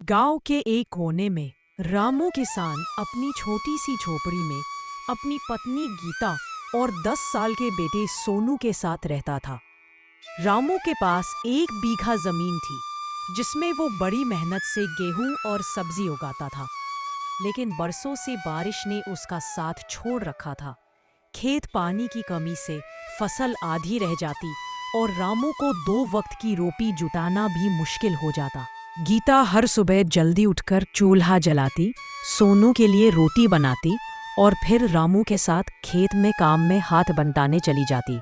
गांव के एक कोने में रामू किसान अपनी छोटी सी झोपड़ी में अपनी पत्नी गीता और 10 साल के बेटे सोनू के साथ रहता था। रामू के पास 1 बीघा जमीन थी जिसमें वो बड़ी मेहनत से गेहूं और सब्जी उगाता था, लेकिन बरसों से बारिश ने उसका साथ छोड़ रखा था। खेत पानी की कमी से फसल आधी रह जाती और रामू को 2 वक्त की रोटी जुटाना भी मुश्किल हो जाता। गीता हर सुबह जल्दी उठकर चूल्हा जलाती, सोनू के लिए रोटी बनाती और फिर रामू के साथ खेत में काम में हाथ बंटाने चली जाती।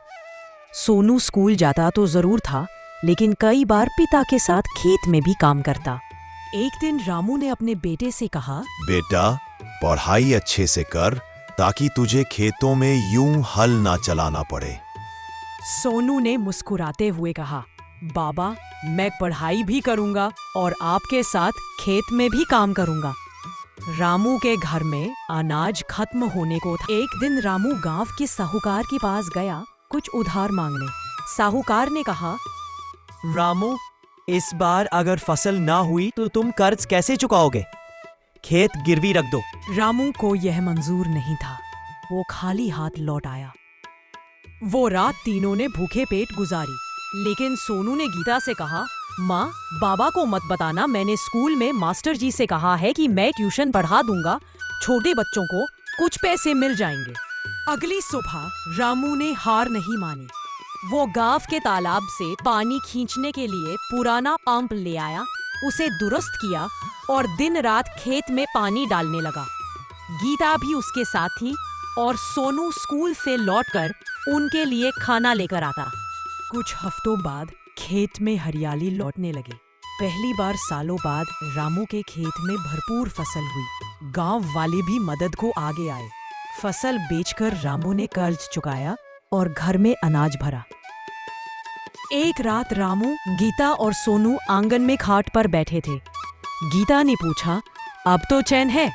सोनू स्कूल जाता तो जरूर था, लेकिन कई बार पिता के साथ खेत में भी काम करता। एक दिन रामू ने अपने बेटे से कहा, बेटा, पढ़ाई अच्छे से कर ताकि तुझे खेतों में यूं हल ना चलाना पड़े। सोनू ने मुस्कुराते हुए कहा, बाबा, मैं पढ़ाई भी करूंगा और आपके साथ खेत में भी काम करूंगा। रामू के घर में अनाज खत्म होने को था। एक दिन रामू गांव के साहूकार के पास गया कुछ उधार मांगने। साहूकार ने कहा, रामू, इस बार अगर फसल ना हुई तो तुम कर्ज कैसे चुकाओगे? खेत गिरवी रख दो। रामू को यह मंजूर नहीं था। वो खाली हाथ लौट आया। वो रात तीनों ने भूखे पेट गुजारी, लेकिन सोनू ने गीता से कहा, माँ, बाबा को मत बताना, मैंने स्कूल में मास्टर जी से कहा है कि मैं ट्यूशन पढ़ा दूंगा, छोटे बच्चों को कुछ पैसे मिल जाएंगे। अगली सुबह रामू ने हार नहीं मानी। वो गांव के तालाब से पानी खींचने के लिए पुराना पंप ले आया, उसे दुरुस्त किया और दिन रात खेत में पानी डालने लगा। गीता भी उसके साथ थी और सोनू स्कूल से लौटकर उनके लिए खाना लेकर आता। कुछ हफ्तों बाद खेत में हरियाली लौटने लगी। पहली बार सालों बाद रामू के खेत में भरपूर फसल हुई। गांव वाले भी मदद को आगे आए। फसल बेचकर रामू ने कर्ज चुकाया और घर में अनाज भरा। एक रात रामू, गीता और सोनू आंगन में खाट पर बैठे थे। गीता ने पूछा, अब तो चैन है?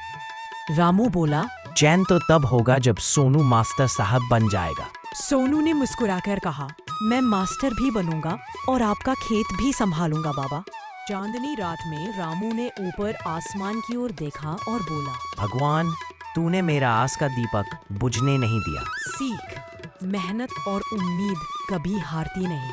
रामू बोला, चैन तो तब होगा जब सोनू मास्टर साहब बन जाएगा। सोनू ने मुस्कुराकर कहा, मैं मास्टर भी बनूंगा और आपका खेत भी संभालूंगा बाबा। चांदनी रात में रामू ने ऊपर आसमान की ओर देखा और बोला, भगवान, तूने मेरा आस का दीपक बुझने नहीं दिया। सीख, मेहनत और उम्मीद कभी हारती नहीं।